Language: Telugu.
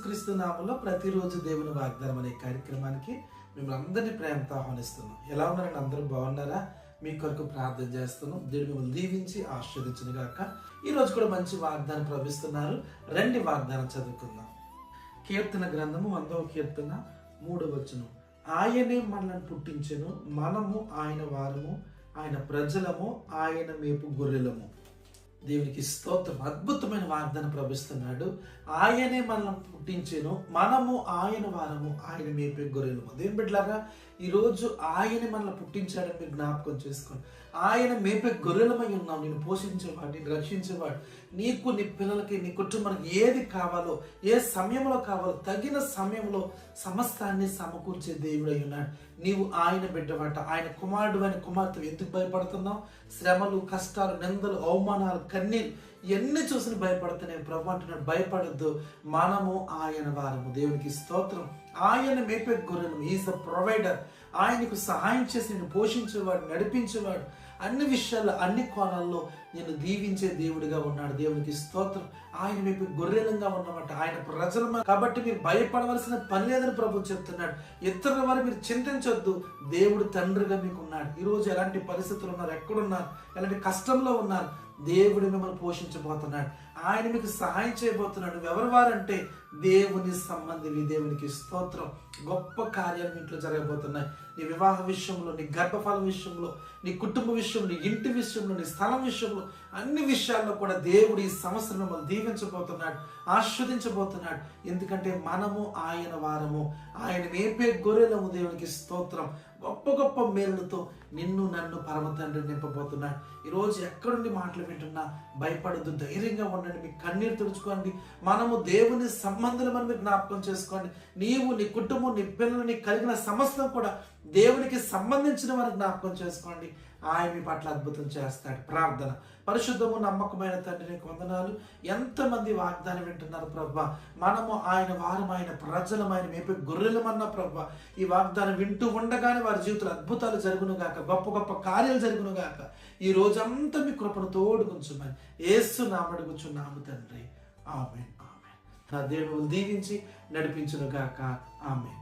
యేసుక్రీస్తు నామములో ప్రతిరోజు దేవుని వాగ్దానం అనే కార్యక్రమానికి మిమ్మల్ని అందరినీ ప్రేమతో ఆహ్వానిస్తున్నాం. ఎలా ఉన్నారండి? అందరూ బాగున్నారా? మీ కొరకు ప్రార్థన చేస్తున్నాం. దేవుడు మిమ్మల్ని దీవించి ఆశీర్వదించును గాక. ఈ రోజు కూడా మంచి వాగ్దానం ప్రవహిస్తున్నారు. రండి వాగ్దానం చదువుకుందాం. కీర్తన గ్రంథము 100వ కీర్తన 3వ వచనం. ఆయనే మనల్ని పుట్టించెను, మనము ఆయన వారము, ఆయన ప్రజలము, ఆయన మేపు గొర్రెలము. దేవునికి స్తోత్రం. అద్భుతమైన వాగ్దానం ప్రవహిస్తున్నాడు. ఆయనే మనల్ని పుట్టించెను, మనము ఆయన వారము, ఆయన మేపే గొర్రెలము. దేవుని బిడ్డలారా, ఈరోజు ఆయనే మనల్ని పుట్టించాడని మీరు జ్ఞాపకం చేసుకోండి. ఆయన మేపే గొర్రెలమై ఉన్నాం. నేను పోషించేవాడు, నేను రక్షించేవాడు. నీకు, నీ పిల్లలకి, నీ కుటుంబానికి ఏది కావాలో, ఏ సమయంలో కావాలో తగిన సమయంలో సమస్తాన్ని సమకూర్చే దేవుడై ఉన్నాడు. నీవు ఆయన బిడ్డవాట, ఆయన కుమారుడు, ఆయన కుమార్తె. ఎందుకు భయపడుతున్నావు? శ్రమలు, కష్టాలు, నిందలు, అవమానాలు, కన్నీళ్ళు ఎన్ని చూసి భయపడుతున్నాయి. ప్రభు అంటున్నాడు, భయపడద్దు, మనము ఆయన వారము. దేవునికి స్తోత్రం. ఆయన మేపే గొర్రెలు. Is the provider. ఆయనకు సహాయం చేసి నేను పోషించేవాడు, నడిపించేవాడు. అన్ని విషయాల్లో, అన్ని కోణాల్లో నేను దీవించే దేవుడిగా ఉన్నాడు. దేవునికి స్తోత్రం. ఆయన మీకు గొర్రెలంగా ఉన్నమాట, ఆయన ప్రజల. కాబట్టి మీరు భయపడవలసిన పని లేదని ప్రభు చెప్తున్నాడు. ఇతరుల వారు మీరు చింతించొద్దు. దేవుడు తండ్రిగా మీకు ఉన్నాడు. ఈరోజు ఎలాంటి పరిస్థితులు ఉన్నారు, ఎక్కడున్నారు, ఎలాంటి కష్టంలో ఉన్నారు, దేవుడు మిమ్మల్ని పోషించబోతున్నాడు. ఆయన మీకు సహాయం చేయబోతున్నాడు. ఎవరి వారంటే దేవుని సంబంధివి. దేవునికి స్తోత్రం. గొప్ప కార్యాలు ఇంట్లో జరగబోతున్నాయి. నీ వివాహ విషయంలో, నీ గర్భఫల విషయంలో, నీ కుటుంబ విషయంలో, నీ ఇంటి విషయంలో, నీ స్థలం విషయంలో, అన్ని విషయాల్లో కూడా దేవుడు ఈ సంవత్సరం మిమ్మల్ని దీవించబోతున్నాడు, ఆస్వాదించబోతున్నాడు. ఎందుకంటే మనము ఆయన వారము, ఆయన మేపే గొర్రెలము. దేవునికి స్తోత్రం. గొప్ప గొప్ప మేలులతో నిన్ను, నన్ను పరమ తండ్రి నింపబోతున్నాడు. ఈరోజు ఎక్కడుండి మాటలు వింటున్నా భయపడద్దు, ధైర్యంగా ఉండండి. మీ కన్నీరు తుడుచుకోండి. మనము దేవుని సంబంధులమని మీరు జ్ఞాపకం చేసుకోండి. నీవు, నీ కుటుంబం, నీ పిల్లలు, నీ కలిగిన సమస్తం కూడా దేవునికి సంబంధించిన వారిని జ్ఞాపకం చేసుకోండి. ఆయన మీ పట్ల అద్భుతం చేస్తాడు. ప్రార్థన. పరిశుద్ధము నమ్మకమైన తండ్రి, నీకు వందనాలు. ఎంతమంది వాగ్దానం వింటున్నారు ప్రభా. మనము ఆయన వారం, ఆయన ప్రజలం, ఆయన మేపే గొర్రెలమన్న ప్రభా. ఈ వాగ్దానం వింటూ ఉండగానే వారి జీవితంలో అద్భుతాలు జరుగును గాక, గొప్ప గొప్ప కార్యాలు జరుగును గాక. ఈ రోజంతా మీ కృపను తోడుకుంచుమని యేసు నామడుగుచున్నాము తండ్రి. ఆమేన్, ఆమేన్. నా దేవుడు దీవించి నడిపించును గాక. ఆమేన్.